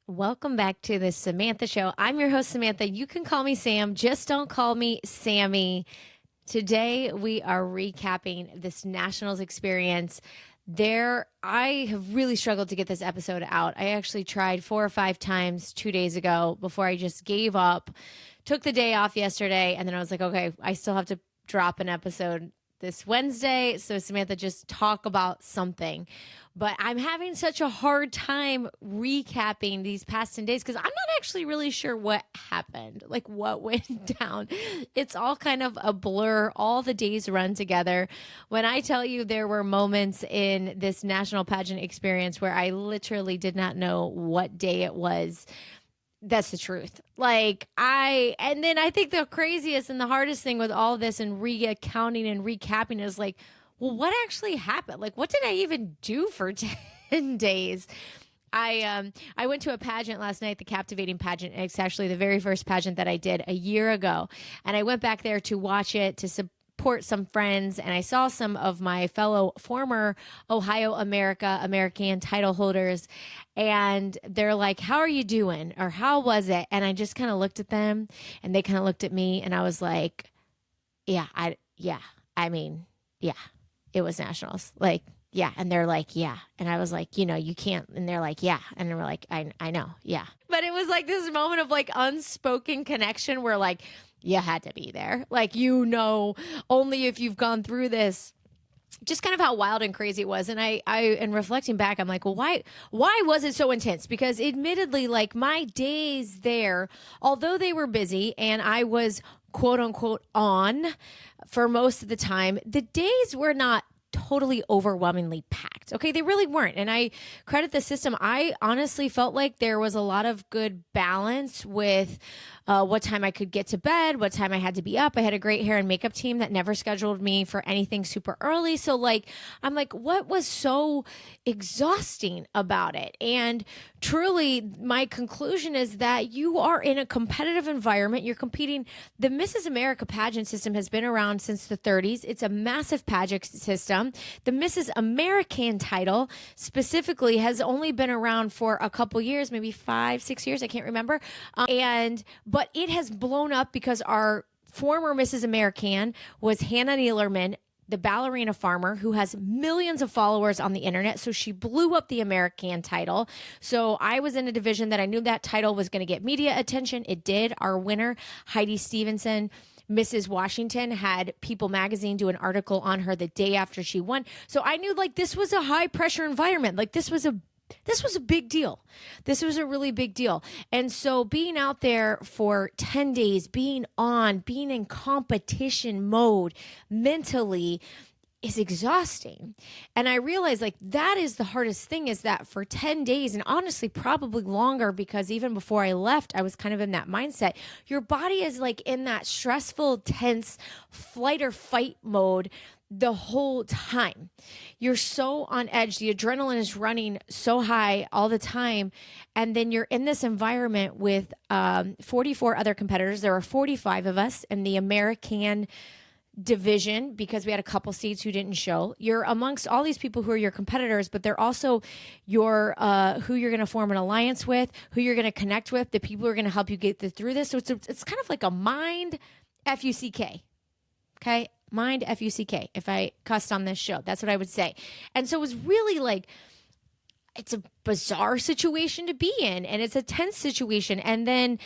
Welcome back to the Samantha Show. I'm your host, Samantha. You can call me Sam, just don't call me Sammy. Today, we are recapping this Nationals experience. I have really struggled to get this episode out. I actually tried 4 or 5 times 2 days ago before I just gave up, took the day off yesterday, and then I was like, okay, I still have to drop an episode this Wednesday. So, Samantha, just talk about something. But I'm having such a hard time recapping these past 10 days because I'm not actually really sure what happened, like what went down. It's all kind of a blur. All the days run together. When I tell you there were moments in this national pageant experience where I literally did not know what day it was, that's the truth. And then I think the craziest and the hardest thing with all this and recounting and recapping is like, well, what actually happened? Like, what did I even do for 10 days? I went to a pageant last night, the Captivating pageant. It's actually the very first pageant that I did a year ago. And I went back there to watch it, to support some friends, and I saw some of my fellow former Ohio American title holders, and they're like, how are you doing? Or how was it? And I just kind of looked at them, and they kind of looked at me, and I was like, yeah, it was nationals. Like, yeah. And they're like, yeah. And I was like, you can't. And they're like, yeah. And we're like, I know. Yeah. But it was like this moment of like unspoken connection where like, you had to be there. Like, only if you've gone through this, just kind of how wild and crazy it was. And and reflecting back, I'm like, well, why was it so intense? Because admittedly, like my days there, although they were busy and I was quote unquote on for most of the time, the days were not totally overwhelmingly packed. Okay, they really weren't. And I credit the system. I honestly felt like there was a lot of good balance with what time I could get to bed, what time I had to be up. I had a great hair and makeup team that never scheduled me for anything super early. So I'm like, what was so exhausting about it? And truly, my conclusion is that you are in a competitive environment. You're competing. The Mrs. America pageant system has been around since the 30s. It's a massive pageant system. The Mrs. American title specifically has only been around for a couple years, maybe 5, 6 years. I can't remember. But it has blown up because our former Mrs. American was Hannah Neelerman, the ballerina farmer who has millions of followers on the internet. So she blew up the American title. So I was in a division that I knew that title was going to get media attention. It did. Our winner, Heidi Stevenson, Mrs. Washington, had People magazine do an article on her the day after she won. So I knew like this was a high pressure environment. Like this was a big deal. This was a really big deal. And so being out there for 10 days, being in competition mode mentally is exhausting. And I realized like that is the hardest thing, is that for 10 days, and honestly probably longer, because even before I left, I was kind of in that mindset. Your body is like in that stressful, tense flight or fight mode the whole time. You're so on edge. The adrenaline is running so high all the time. And then you're in this environment with 44 other competitors. There are 45 of us in the American division because we had a couple seats who didn't show. You're amongst all these people who are your competitors, but they're also your who you're going to form an alliance with, who you're going to connect with, the people who are going to help you get through this. So it's kind of like a mind FUCK. Okay? Mind FUCK. If I cussed on this show, that's what I would say. And so it was really like, it's a bizarre situation to be in, and it's a tense situation. And then,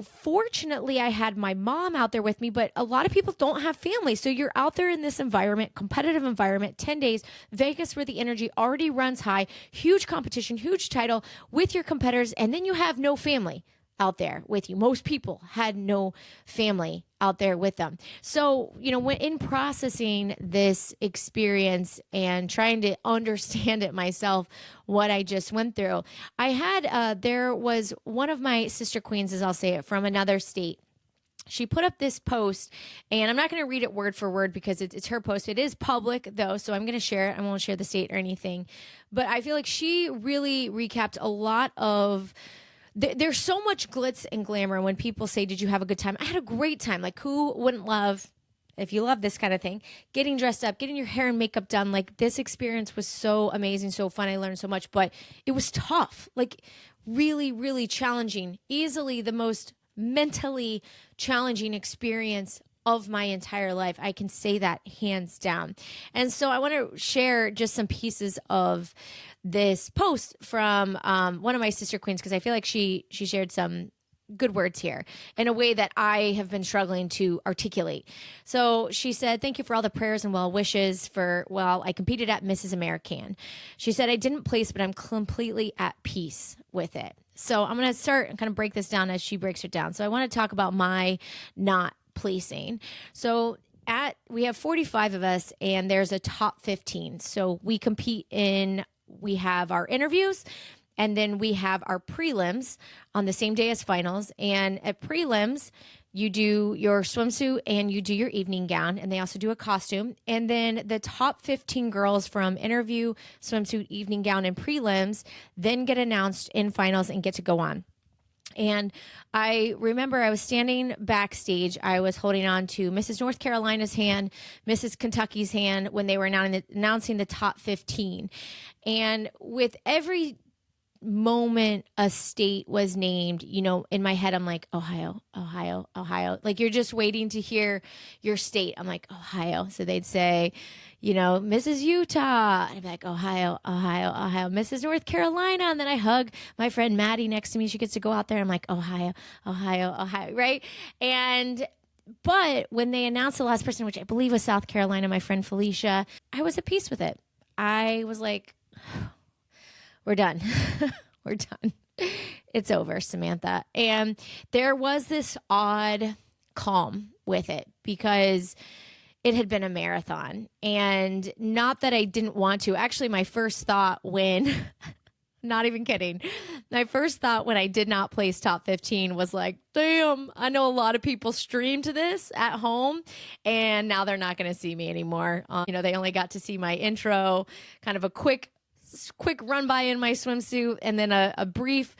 fortunately I had my mom out there with me, but a lot of people don't have family. So you're out there in this environment, competitive environment, 10 days, Vegas, where the energy already runs high, huge competition, huge title with your competitors. And then you have no family out there with you. Most people had no family out there with them. So, when in processing this experience and trying to understand it myself, what I just went through, I had, there was one of my sister queens, as I'll say it, from another state. She put up this post, and I'm not going to read it word for word because it's her post. It is public, though, so I'm going to share it. I won't share the state or anything. But I feel like she really recapped a lot of there's so much glitz and glamour when people say, did you have a good time? I had a great time. Like, who wouldn't love if you love this kind of thing, getting dressed up, getting your hair and makeup done, like this experience was so amazing, so fun. I learned so much, but it was tough, like really, really challenging, easily the most mentally challenging experience of my entire life. I can say that hands down. And so I want to share just some pieces of this post from one of my sister queens, because I feel like she shared some good words here in a way that I have been struggling to articulate. So she said, thank you for all the prayers and well wishes for, well, I competed at Mrs. American. She said, I didn't place, but I'm completely at peace with it. So I'm going to start and kind of break this down as she breaks it down. So I want to talk about my not placing. So we have 45 of us and there's a top 15. So we compete we have our interviews, and then we have our prelims on the same day as finals. And at prelims, you do your swimsuit and you do your evening gown, and they also do a costume. And then the top 15 girls from interview, swimsuit, evening gown, and prelims then get announced in finals and get to go on. And I remember I was standing backstage. I was holding on to Mrs. North Carolina's hand, Mrs. Kentucky's hand when they were announcing the top 15. And with every moment a state was named, in my head, I'm like, Ohio, Ohio, Ohio. Like, you're just waiting to hear your state. I'm like, Ohio. So they'd say, Mrs. Utah. And I'd be like, Ohio, Ohio, Ohio, Mrs. North Carolina. And then I hug my friend Maddie next to me. She gets to go out there. I'm like, Ohio, Ohio, Ohio. Right. But when they announced the last person, which I believe was South Carolina, my friend Felicia, I was at peace with it. I was like, we're done. We're done. It's over, Samantha. And there was this odd calm with it because it had been a marathon. And not that I didn't want to. Actually, my first thought not even kidding, my first thought when I did not place top 15 was like, damn, I know a lot of people streamed this at home and now they're not going to see me anymore. They only got to see my intro, kind of a quick run by in my swimsuit, and then a brief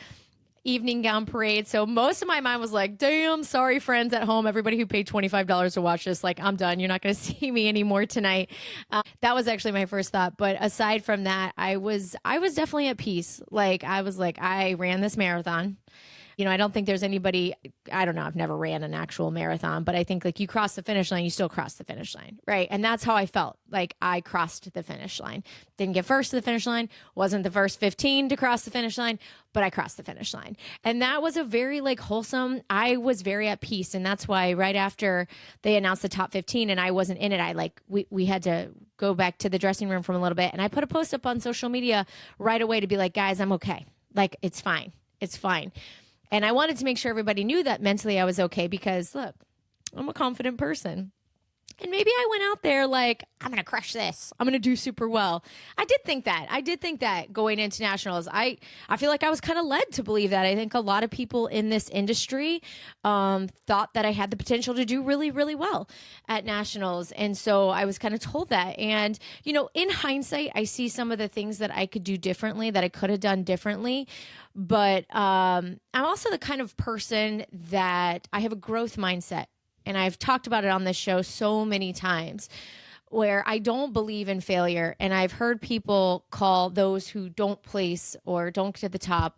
evening gown parade. So most of my mind was like, damn, sorry friends at home, everybody who paid $25 to watch this, like, I'm done. You're not going to see me anymore tonight. That was actually my first thought. But aside from that, I was definitely at peace. Like, I was like, I ran this marathon. I don't think there's anybody, I don't know, I've never ran an actual marathon, but I think like you cross the finish line, you still cross the finish line, right? And that's how I felt. Like, I crossed the finish line. Didn't get first to the finish line, wasn't the first 15 to cross the finish line, but I crossed the finish line. And that was a very wholesome, I was very at peace. And that's why right after they announced the top 15 and I wasn't in it, we had to go back to the dressing room for a little bit. And I put a post up on social media right away to be like, guys, I'm okay. Like, it's fine. It's fine. And I wanted to make sure everybody knew that mentally I was okay because, look, I'm a confident person. And maybe I went out there like, I'm going to crush this. I'm going to do super well. I did think that going into nationals. I feel like I was kind of led to believe that. I think a lot of people in this industry thought that I had the potential to do really, really well at nationals. And so I was kind of told that. And, in hindsight, I see some of the things that I could do differently, that I could have done differently. But I'm also the kind of person that I have a growth mindset. And I've talked about it on this show so many times, where I don't believe in failure. And I've heard people call those who don't place or don't get to the top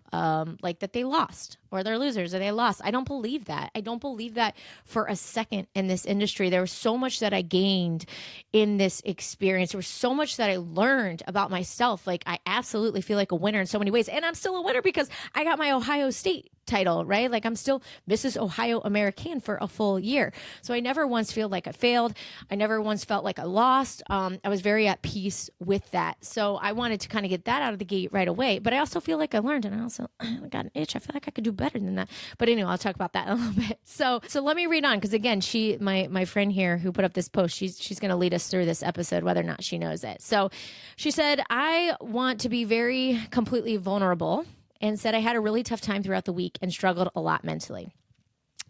like that they lost or they're losers or they lost. I don't believe that. I don't believe that for a second in this industry. There was so much that I gained in this experience. There was so much that I learned about myself. Like, I absolutely feel like a winner in so many ways. And I'm still a winner because I got my Ohio State title, right? Like, I'm still Mrs. Ohio American for a full year. So I never once feel like I failed. I never once felt like I lost. I was very at peace with that. So I wanted to kind of get that out of the gate right away. But I also feel like I learned, and I also got an itch. I feel like I could do better than that. But anyway, I'll talk about that in a little bit. So let me read on, because again, my friend here who put up this post, she's going to lead us through this episode, whether or not she knows it. So she said, I want to be very completely vulnerable, and said I had a really tough time throughout the week and struggled a lot mentally.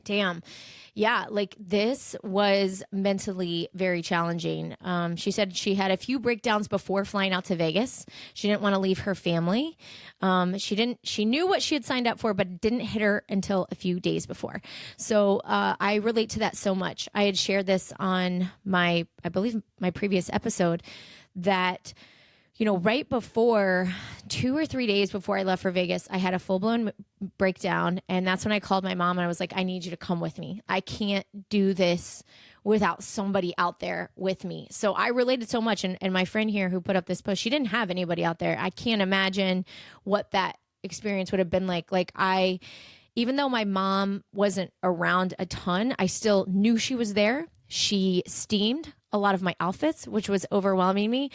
Damn. Yeah, like this was mentally very challenging. She said she had a few breakdowns before flying out to Vegas. She didn't want to leave her family. She knew what she had signed up for, but it didn't hit her until a few days before. So I relate to that so much. I had shared this on I believe my previous episode that, right before 2 or 3 days before I left for Vegas, I had a full blown breakdown. And that's when I called my mom and I was like, I need you to come with me. I can't do this without somebody out there with me. So I related so much. And my friend here who put up this post, she didn't have anybody out there. I can't imagine what that experience would have been like. Even though my mom wasn't around a ton, I still knew she was there. She steamed a lot of my outfits, which was overwhelming me.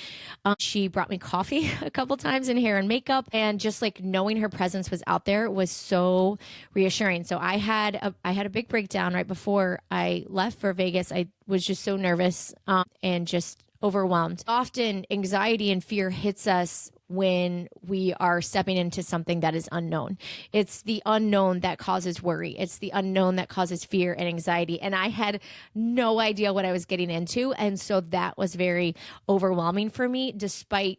She brought me coffee a couple times and hair and makeup, and just like knowing her presence was out there was so reassuring. So I had a big breakdown right before I left for Vegas. I was just so nervous and just overwhelmed. Often anxiety and fear hits us when we are stepping into something that is unknown. It's the unknown that causes worry. It's the unknown that causes fear and anxiety. And I had no idea what I was getting into. And so that was very overwhelming for me, despite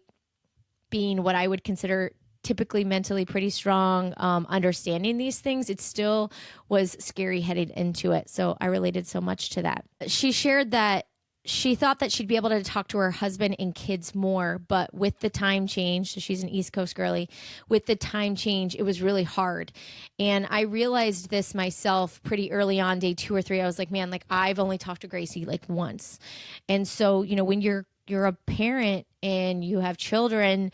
being what I would consider typically mentally pretty strong, understanding these things. It still was scary headed into it. So I related so much to that. She shared that she thought that she'd be able to talk to her husband and kids more, but with the time change, so she's an East Coast girly, with the time change, it was really hard. And I realized this myself pretty early on, day 2 or 3. I was like, man, like I've only talked to Gracie like once. And so, when you're a parent and you have children,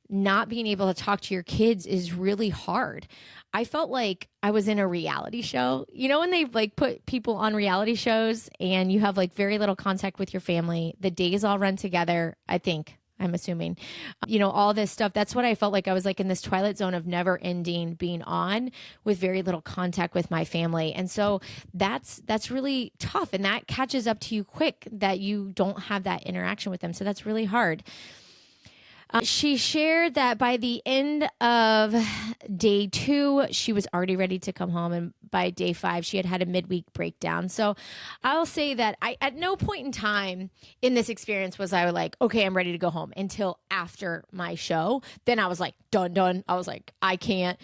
not being able to talk to your kids is really hard. I felt like I was in a reality show. When they like put people on reality shows and you have like very little contact with your family, the days all run together, I'm assuming, all this stuff. That's what I felt like. I was like in this twilight zone of never ending being on with very little contact with my family. And so that's really tough. And that catches up to you quick that you don't have that interaction with them. So that's really hard. She shared that by the end of day 2, she was already ready to come home. And by day 5, she had had a midweek breakdown. So I'll say that at no point in time in this experience was I like, okay, I'm ready to go home until after my show. Then I was like, done. I was like, I can't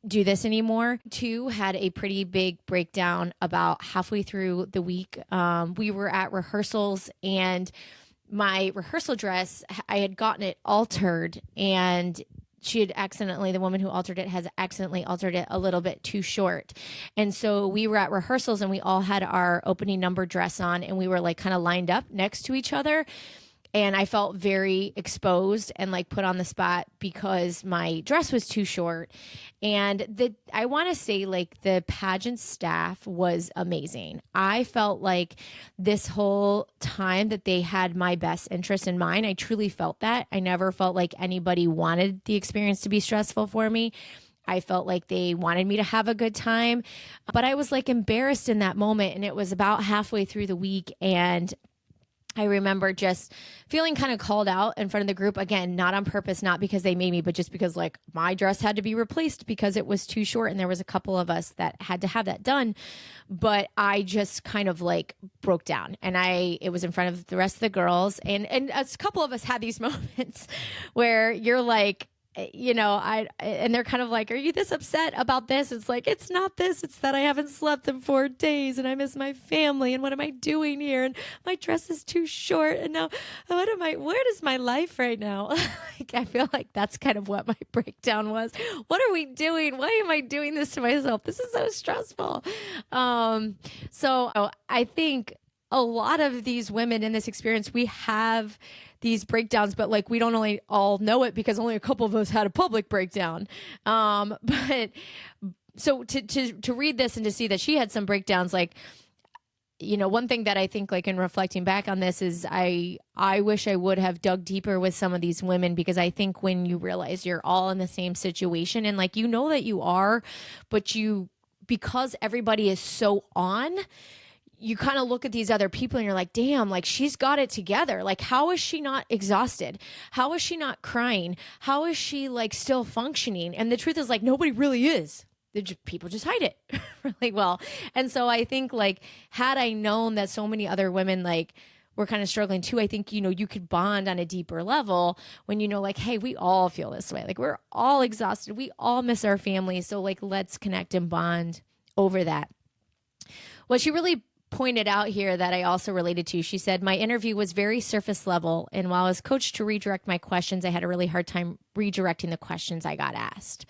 do this anymore. 2 had a pretty big breakdown about halfway through the week. We were at rehearsals and my rehearsal dress, I had gotten it altered, and the woman who altered it has accidentally altered it a little bit too short. And so we were at rehearsals and we all had our opening number dress on and we were like kind of lined up next to each other. And I felt very exposed and like put on the spot because my dress was too short. And I want to say like the pageant staff was amazing. I felt like this whole time that they had my best interest in mind. I truly felt that. I never felt like anybody wanted the experience to be stressful for me. I felt like they wanted me to have a good time, but I was like embarrassed in that moment. And it was about halfway through the week, and I remember just feeling kind of called out in front of the group, again, not on purpose, not because they made me, but just because like my dress had to be replaced because it was too short. And there was a couple of us that had to have that done. But I just kind of like broke down, and it was in front of the rest of the girls. And a couple of us had these moments where you're like, and they're kind of like, are you this upset about this? It's like, it's not this. It's that I haven't slept in 4 days and I miss my family. And what am I doing here? And my dress is too short. And now where is my life right now? Like, I feel like that's kind of what my breakdown was. What are we doing? Why am I doing this to myself? This is so stressful. So I think a lot of these women in this experience, we have these breakdowns, but like we don't only all know it because only a couple of us had a public breakdown. But so to read this and to see that she had some breakdowns, like, one thing that I think like in reflecting back on this is I wish I would have dug deeper with some of these women, because I think when you realize you're all in the same situation and like, that you are, but because everybody is so on, you kind of look at these other people and you're like, damn, like she's got it together. Like, how is she not exhausted? How is she not crying? How is she like still functioning? And the truth is like, nobody really is. people just hide it really well. And so I think like, had I known that so many other women like were kind of struggling too, I think, you could bond on a deeper level when, like, hey, we all feel this way. Like we're all exhausted. We all miss our families. So like, let's connect and bond over that. What she really pointed out here that I also related to, she said, my interview was very surface level. And while I was coached to redirect my questions, I had a really hard time redirecting the questions I got asked.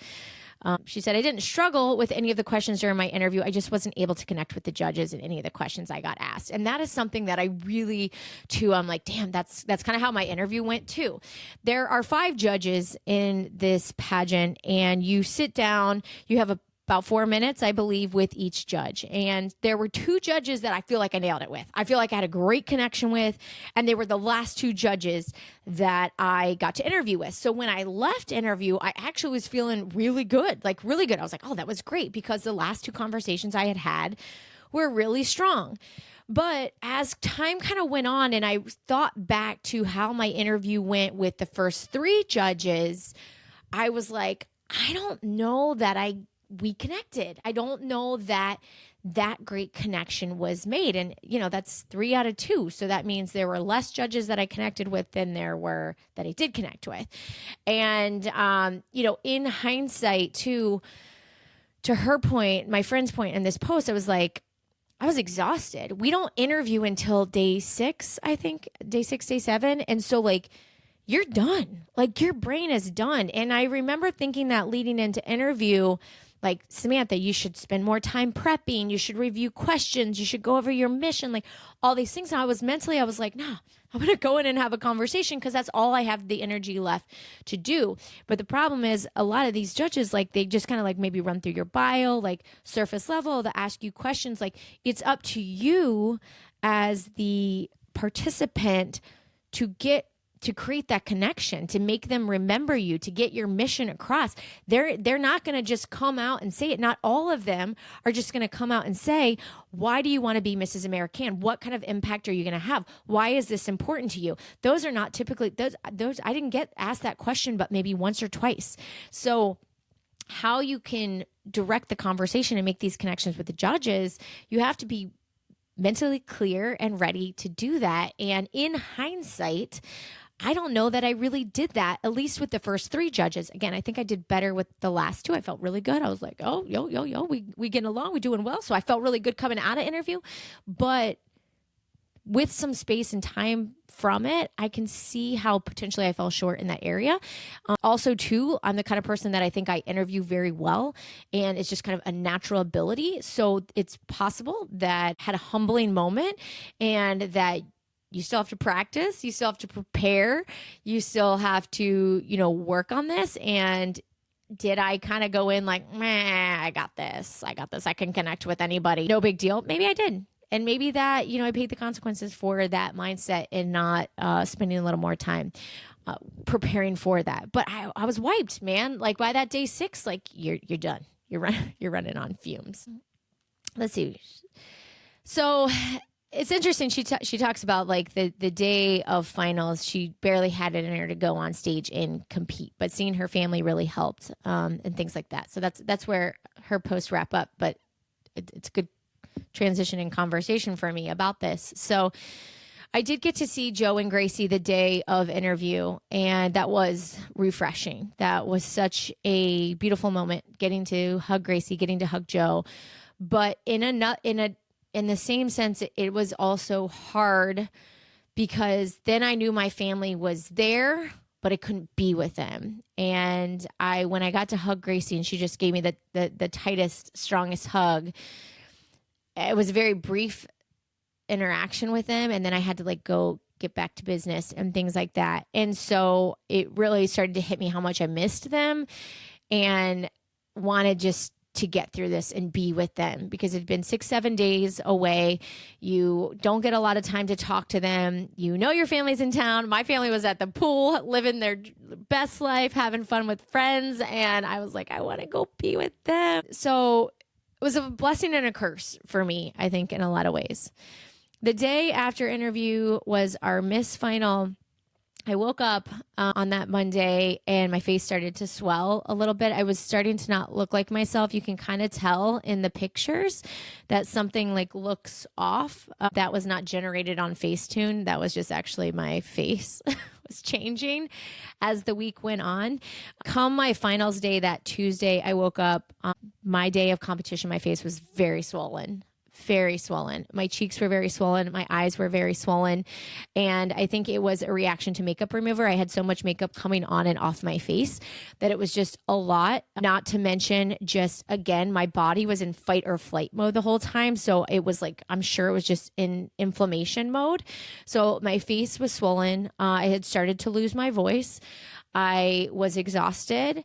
She said, I didn't struggle with any of the questions during my interview. I just wasn't able to connect with the judges in any of the questions I got asked. And that is something that I really, too, I'm like, damn, that's kind of how my interview went too. There are 5 judges in this pageant, and you sit down, you have about 4 minutes, I believe, with each judge. And there were 2 judges that I feel like I nailed it with. I feel like I had a great connection with, and they were the last 2 judges that I got to interview with. So when I left interview, I actually was feeling really good, like really good. I was like, oh, that was great, because the last 2 conversations I had were really strong. But as time kind of went on and I thought back to how my interview went with the first 3 judges, I was like, I don't know that we connected. I don't know that great connection was made. And, that's 3 out of 2. So that means there were less judges that I connected with than there were that I did connect with. And, in hindsight too, to her point, my friend's point in this post, I was like, I was exhausted. We don't interview until day 6, I think, day 6, day 7. And so like, you're done. Like your brain is done. And I remember thinking that leading into interview, like, Samantha, you should spend more time prepping. You should review questions. You should go over your mission, like all these things. And I was like, no, I'm going to go in and have a conversation because that's all I have the energy left to do. But the problem is a lot of these judges, like they just kind of like maybe run through your bio, like surface level, to ask you questions. Like it's up to you as the participant to create that connection, to make them remember you, to get your mission across. They're not going to just come out and say it. Not all of them are just going to come out and say, why do you want to be Mrs. American? What kind of impact are you going to have? Why is this important to you? Those are not typically, those I didn't get asked that question, but maybe once or twice. So how you can direct the conversation and make these connections with the judges, you have to be mentally clear and ready to do that. And in hindsight, I don't know that I really did that, at least with the first 3 judges. Again, I think I did better with the last 2. I felt really good. I was like, oh, yo, we getting along, we doing well. So I felt really good coming out of interview. But with some space and time from it, I can see how potentially I fell short in that area. Also, too, I'm the kind of person that I think I interview very well, and it's just kind of a natural ability. So it's possible that I had a humbling moment, and that you still have to practice, you still have to prepare, you still have to, work on this. And did I kind of go in like, meh, I got this, I can connect with anybody, no big deal? Maybe I did. And maybe that, I paid the consequences for that mindset and not spending a little more time preparing for that. But I was wiped, man. Like by that day 6, like you're done. You're running on fumes. Let's see. So it's interesting. She talks about like the day of finals, she barely had it in her to go on stage and compete, but seeing her family really helped and things like that. So that's where her posts wrap up. But it's a good transition and conversation for me about this. So I did get to see Joe and Gracie the day of interview, and that was refreshing. That was such a beautiful moment, getting to hug Gracie, getting to hug Joe. But in the same sense, it was also hard because then I knew my family was there, but I couldn't be with them. And when I got to hug Gracie, and she just gave me the tightest, strongest hug, it was a very brief interaction with them. And then I had to like go get back to business and things like that. And so it really started to hit me how much I missed them and wanted just to get through this and be with them, because it'd been 6-7 days away. You don't get a lot of time to talk to them. Your family's in town. My family was at the pool, living their best life, having fun with friends. And I was like, I want to go be with them. So it was a blessing and a curse for me, I think, in a lot of ways. The day after interview was our Miss Final I woke up on that Monday and my face started to swell a little bit. I was starting to not look like myself. You can kind of tell in the pictures that something like looks off. That was not generated on Facetune. That was just actually my face was changing as the week went on. Come my finals day that Tuesday, I woke up on my day of competition. My face was very swollen. Very swollen. My cheeks were very swollen. My eyes were very swollen. And I think it was a reaction to makeup remover. I had so much makeup coming on and off my face that it was just a lot. Not to mention, just again, my body was in fight or flight mode the whole time. So it was like, I'm sure it was just in inflammation mode. So my face was swollen. I had started to lose my voice. I was exhausted.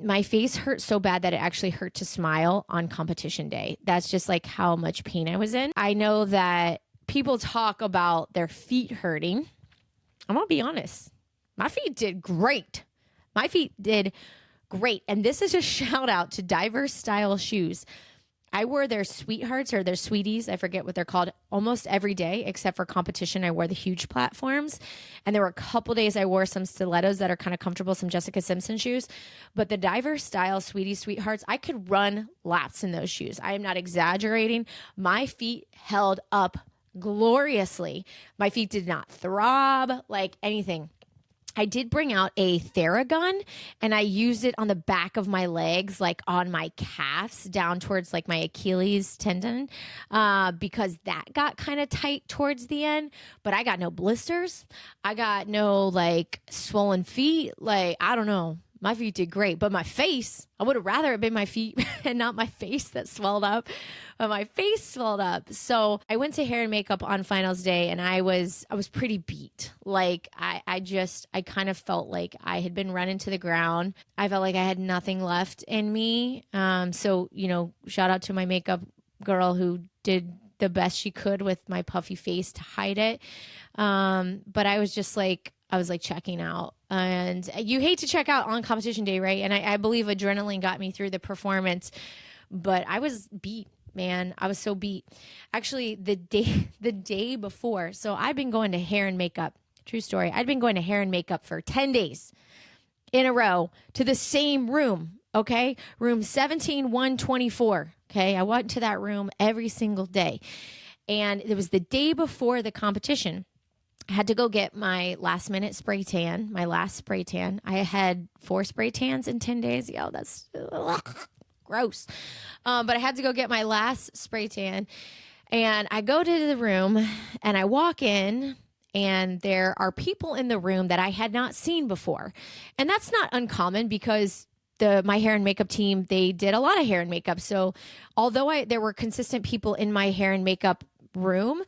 My face hurt so bad that it actually hurt to smile on competition day. That's just like how much pain I was in. I know that people talk about their feet hurting. I'm going to be honest. My feet did great. My feet did great. And this is a shout out to Diverse Style Shoes. I wore their sweethearts or their sweeties, I forget what they're called, almost every day, except for competition. I wore the huge platforms. And there were a couple days I wore some stilettos that are kind of comfortable, some Jessica Simpson shoes. But the Diverse Style Sweeties, Sweethearts, I could run laps in those shoes. I am not exaggerating. My feet held up gloriously. My feet did not throb like anything. I did bring out a Theragun and I used it on the back of my legs, like on my calves down towards like my Achilles tendon, because that got kind of tight towards the end, but I got no blisters. I got no like swollen feet. Like, I don't know. My feet did great, but my face, I would have rather it been my feet and not my face that swelled up, but my face swelled up. So I went to hair and makeup on finals day and I was pretty beat. Like I kind of felt like I had been run into the ground. I felt like I had nothing left in me. So, shout out to my makeup girl who did the best she could with my puffy face to hide it. But I was just like, checking out. And you hate to check out on competition day, right? And I believe adrenaline got me through the performance, but I was beat, man. I was so beat. Actually, the day before, so I've been going to hair and makeup. True story. I'd been going to hair and makeup for 10 days in a row to the same room, okay? Room 17124, okay? I went to that room every single day. And it was the day before the competition. I had to go get my last minute spray tan, my last spray tan. I had 4 spray tans in 10 days. Yo, that's gross. But I had to go get my last spray tan. And I go to the room and I walk in and there are people in the room that I had not seen before. And that's not uncommon because my hair and makeup team, they did a lot of hair and makeup. So although there were consistent people in my hair and makeup room,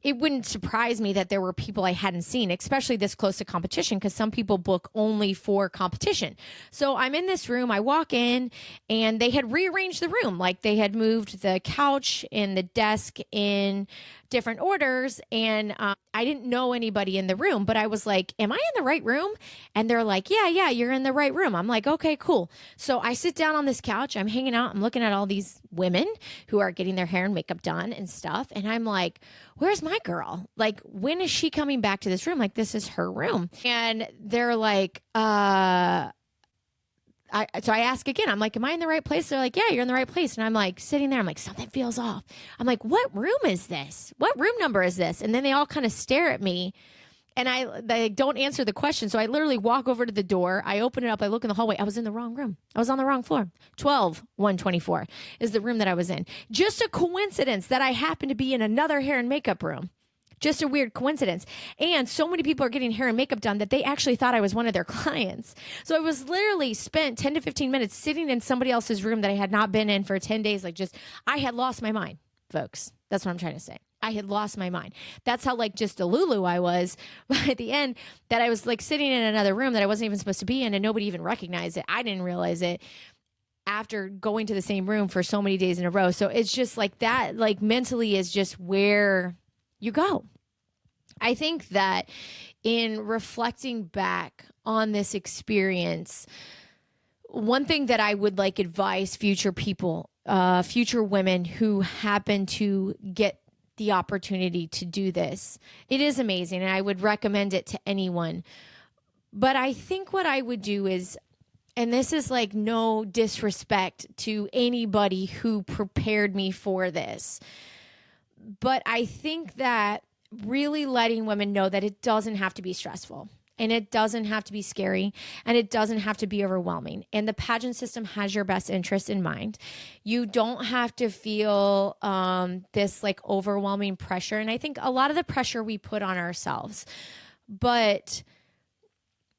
it wouldn't surprise me that there were people I hadn't seen, especially this close to competition, because some people book only for competition. So I'm in this room, I walk in, and they had rearranged the room. Like they had moved the couch and the desk in different orders, and I didn't know anybody in the room, but I was like, am I in the right room? And they're like, yeah, you're in the right room. I'm like, okay, cool. So I sit down on this couch, I'm hanging out, I'm looking at all these women who are getting their hair and makeup done and stuff. And I'm like, where's my girl? Like, when is she coming back to this room? Like, this is her room. And they're like, so I ask again, I'm like, am I in the right place? They're like, yeah, you're in the right place. And I'm like sitting there, I'm like, something feels off. I'm like, what room is this? What room number is this? And then they all kind of stare at me and they don't answer the question. So I literally walk over to the door. I open it up. I look in the hallway. I was in the wrong room. I was on the wrong floor. 12124 is the room that I was in. Just a coincidence that I happened to be in another hair and makeup room. Just a weird coincidence. And so many people are getting hair and makeup done that they actually thought I was one of their clients. So I was literally spent 10 to 15 minutes sitting in somebody else's room that I had not been in for 10 days. I had lost my mind, folks. That's what I'm trying to say. I had lost my mind. That's how just a Lulu I was by the end, that I was sitting in another room that I wasn't even supposed to be in and nobody even recognized it. I didn't realize it after going to the same room for so many days in a row. So it's just that, mentally is just where you go. I think that in reflecting back on this experience, one thing that I would advise future people, future women who happen to get the opportunity to do this. It is amazing, and I would recommend it to anyone. But I think what I would do is, and this is like no disrespect to anybody who prepared me for this, but I think that really letting women know that it doesn't have to be stressful, and it doesn't have to be scary, and it doesn't have to be overwhelming. And the pageant system has your best interest in mind. You don't have to feel this like overwhelming pressure. And I think a lot of the pressure we put on ourselves, but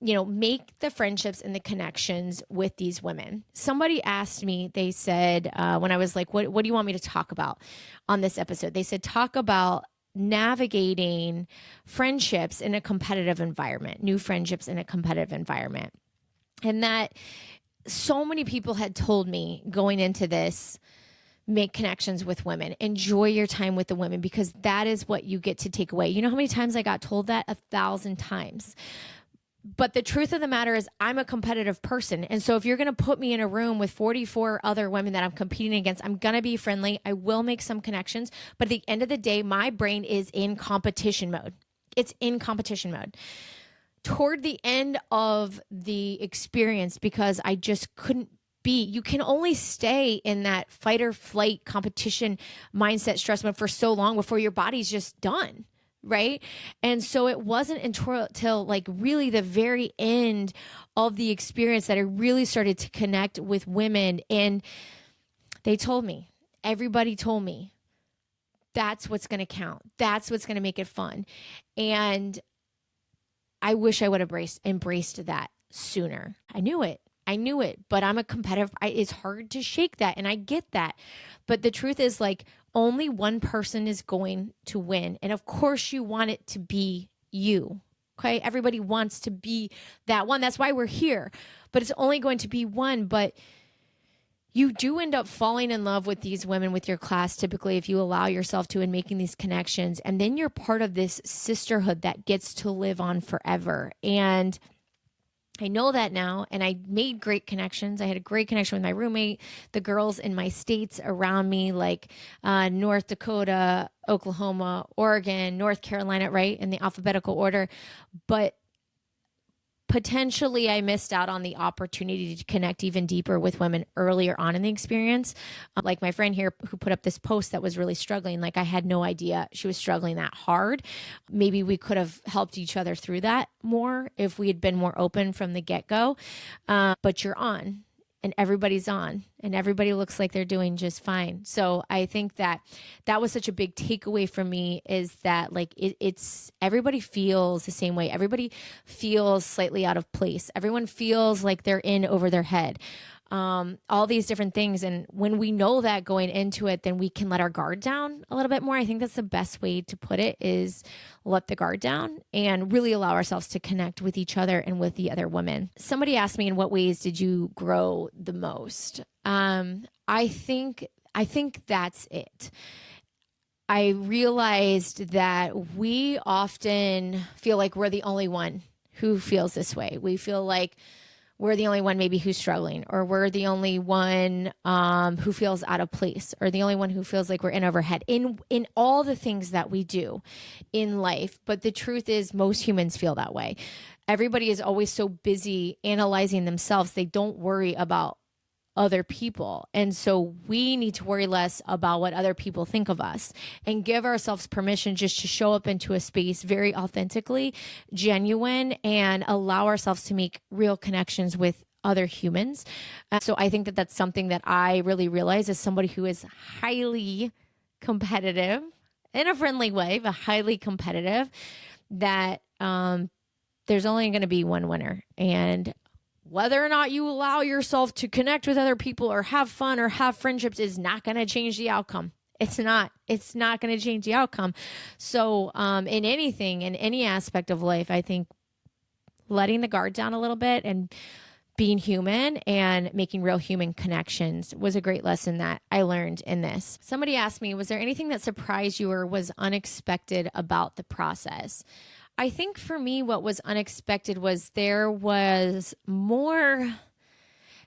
make the friendships and the connections with these women. Somebody asked me, they said, when I was like, what do you want me to talk about on this episode? They said, talk about navigating friendships in a competitive environment, new friendships in a competitive environment. And that so many people had told me going into this, make connections with women, enjoy your time with the women, because that is what you get to take away. You know how many times I got told that? 1,000 times. But the truth of the matter is I'm a competitive person. And so if you're going to put me in a room with 44 other women that I'm competing against, I'm going to be friendly. I will make some connections. But at the end of the day, my brain is in competition mode. It's in competition mode. Toward the end of the experience, because I just couldn't you can only stay in that fight or flight competition mindset, stress mode for so long before your body's just done. Right. And so it wasn't until like really the very end of the experience that I really started to connect with women. And they told me, everybody told me, that's what's going to count. That's what's going to make it fun. And I wish I would have embraced that sooner. I knew it, but I'm a competitive. It's hard to shake that. And I get that. But the truth is, like, only one person is going to win. And of course you want it to be you. Okay. Everybody wants to be that one. That's why we're here, but it's only going to be one. But you do end up falling in love with these women with your class, typically, if you allow yourself to, and making these connections. And then you're part of this sisterhood that gets to live on forever. And I know that now, and I made great connections. I had a great connection with my roommate, the girls in my states around me, like North Dakota, Oklahoma, Oregon, North Carolina, right, in the alphabetical order. But potentially I missed out on the opportunity to connect even deeper with women earlier on in the experience. Like my friend here who put up this post that was really struggling. Like I had no idea she was struggling that hard. Maybe we could have helped each other through that more if we had been more open from the get-go. But you're on. And everybody's on, and everybody looks like they're doing just fine. So I think that was such a big takeaway for me, is that like it's everybody feels the same way. Everybody feels slightly out of place. Everyone feels like they're in over their head. All these different things. And when we know that going into it, then we can let our guard down a little bit more. I think that's the best way to put it, is let the guard down and really allow ourselves to connect with each other and with the other women. Somebody asked me, in what ways did you grow the most? I think that's it. I realized that we often feel like we're the only one who feels this way. We feel like we're the only one maybe who's struggling, or we're the only one who feels out of place, or the only one who feels like we're in over head in all the things that we do in life. But the truth is, most humans feel that way. Everybody is always so busy analyzing themselves, they don't worry about other people. And so we need to worry less about what other people think of us, and give ourselves permission just to show up into a space very authentically, genuine, and allow ourselves to make real connections with other humans. So I think that that's something that I really realize as somebody who is highly competitive, in a friendly way, but highly competitive, that there's only going to be one winner. And whether or not you allow yourself to connect with other people or have fun or have friendships is not going to change the outcome. It's not going to change the outcome. So in anything, in any aspect of life, I think letting the guard down a little bit and being human and making real human connections was a great lesson that I learned in this. Somebody asked me, was there anything that surprised you or was unexpected about the process? I think for me, what was unexpected was there was more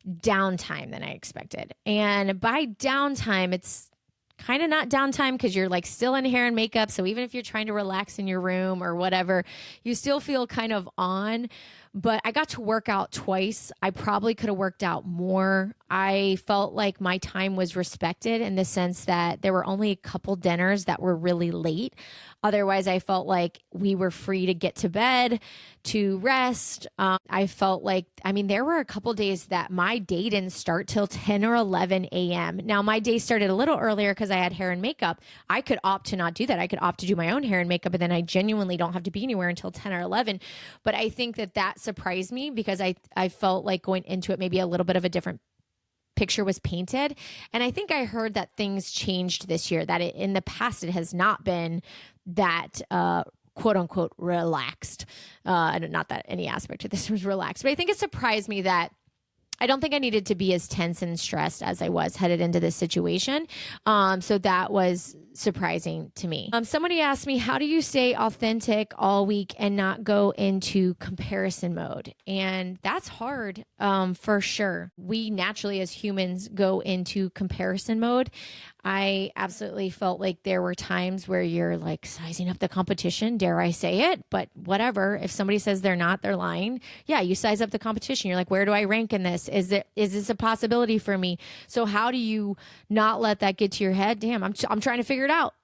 downtime than I expected. And by downtime, it's kind of not downtime because you're like still in hair and makeup. So even if you're trying to relax in your room or whatever, you still feel kind of on. But I got to work out twice. I probably could have worked out more. I felt like my time was respected in the sense that there were only a couple dinners that were really late. Otherwise, I felt like we were free to get to bed, to rest. I felt like, I mean, there were a couple days that my day didn't start till 10 or 11 a.m. Now, my day started a little earlier because I had hair and makeup. I could opt to not do that. I could opt to do my own hair and makeup, and then I genuinely don't have to be anywhere until 10 or 11. But I think that surprised me because I felt like going into it, maybe a little bit of a different picture was painted. And I think I heard that things changed this year, that in the past, it has not been that, quote unquote, relaxed. Not that any aspect of this was relaxed, but I think it surprised me that I don't think I needed to be as tense and stressed as I was headed into this situation. So that was surprising to me. Somebody asked me, how do you stay authentic all week and not go into comparison mode? And that's hard, for sure. We naturally as humans go into comparison mode. I absolutely felt like there were times where you're like sizing up the competition, dare I say it, but whatever. If somebody says they're not, they're lying. Yeah, you size up the competition. You're like, where do I rank in this? Is this a possibility for me? So how do you not let that get to your head? Damn, I'm trying to figure it out.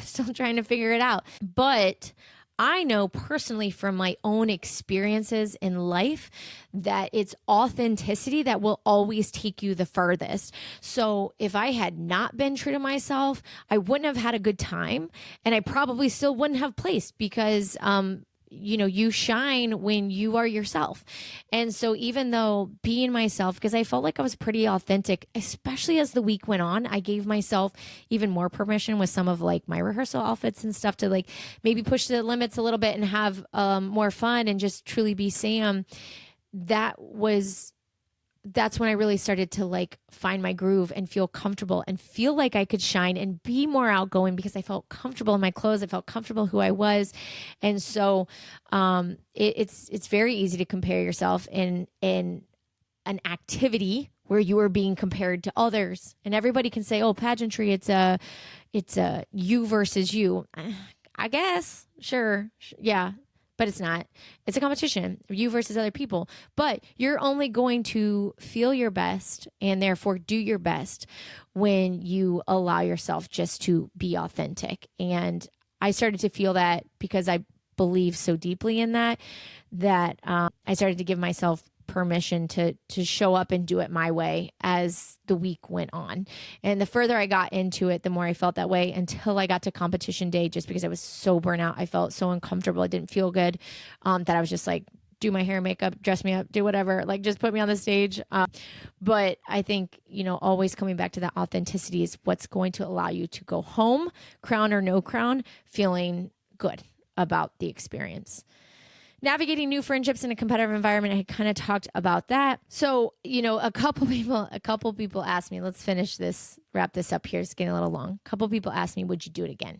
Still trying to figure it out. But I know personally from my own experiences in life that it's authenticity that will always take you the furthest. So if I had not been true to myself, I wouldn't have had a good time, and I probably still wouldn't have placed because, you shine when you are yourself. And so even though being myself, because I felt like I was pretty authentic, especially as the week went on, I gave myself even more permission with some of like my rehearsal outfits and stuff to like maybe push the limits a little bit and have more fun and just truly be Sam. That's when I really started to like find my groove and feel comfortable and feel like I could shine and be more outgoing because I felt comfortable in my clothes. I felt comfortable who I was. And so it's very easy to compare yourself in an activity where you are being compared to others. And everybody can say, oh, pageantry, it's a you versus you. I guess. Sure. Yeah. But it's not. It's a competition, you versus other people. But you're only going to feel your best and therefore do your best when you allow yourself just to be authentic. And I started to feel that because I believe so deeply in that I started to give myself permission to show up and do it my way as the week went on. And the further I got into it, the more I felt that way until I got to competition day, just because I was so burnt out. I felt so uncomfortable. I didn't feel good, that I was just like, do my hair and makeup, dress me up, do whatever, like just put me on the stage. But I think, always coming back to that authenticity is what's going to allow you to go home, crown or no crown, feeling good about the experience. Navigating new friendships in a competitive environment, I kind of talked about that. So, a couple people asked me, let's wrap this up here. It's getting a little long. A couple people asked me, would you do it again?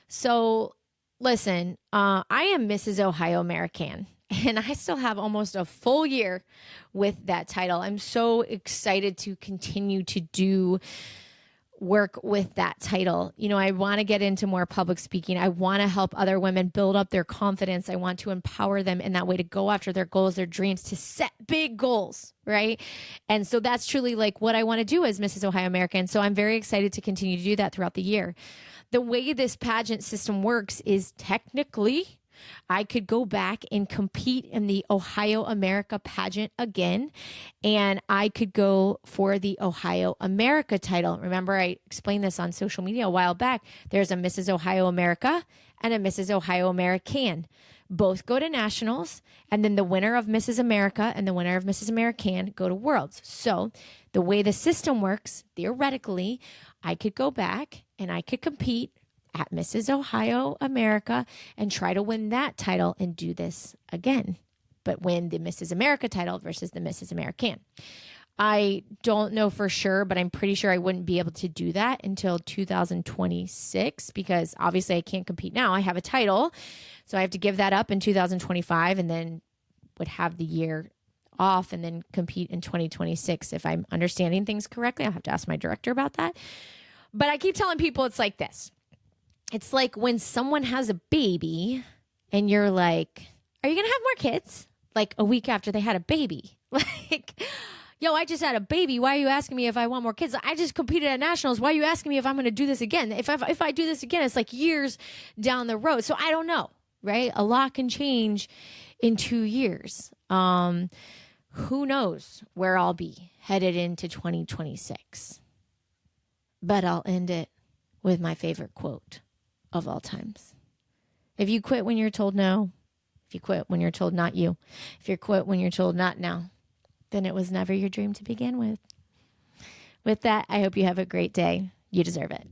So listen, I am Mrs. Ohio American, and I still have almost a full year with that title. I'm so excited to continue to do work with that title. I want to get into more public speaking. I want to help other women build up their confidence. I want to empower them in that way to go after their goals, their dreams, to set big goals, right? And so that's truly like what I want to do as Mrs. Ohio American. So I'm very excited to continue to do that throughout the year. The way this pageant system works is technically I could go back and compete in the Ohio America pageant again, and I could go for the Ohio America title. Remember, I explained this on social media a while back. There's a Mrs. Ohio America and a Mrs. Ohio American. Both go to nationals, and then the winner of Mrs. America and the winner of Mrs. American go to worlds. So the way the system works, theoretically, I could go back and I could compete at Mrs. Ohio America and try to win that title and do this again, but win the Mrs. America title versus the Mrs. American. I don't know for sure, but I'm pretty sure I wouldn't be able to do that until 2026 because obviously I can't compete now. I have a title, so I have to give that up in 2025 and then would have the year off and then compete in 2026. If I'm understanding things correctly, I'll have to ask my director about that. But I keep telling people it's like this. It's like when someone has a baby and you're like, are you going to have more kids? Like a week after they had a baby. Like, yo, I just had a baby. Why are you asking me if I want more kids? I just competed at nationals. Why are you asking me if I'm going to do this again? If I do this again, it's like years down the road. So I don't know, right? A lot can change in 2 years. Who knows where I'll be headed into 2026. But I'll end it with my favorite quote of all times. If you quit when you're told no, if you quit when you're told not you, if you quit when you're told not now, then it was never your dream to begin with. With that, I hope you have a great day. You deserve it.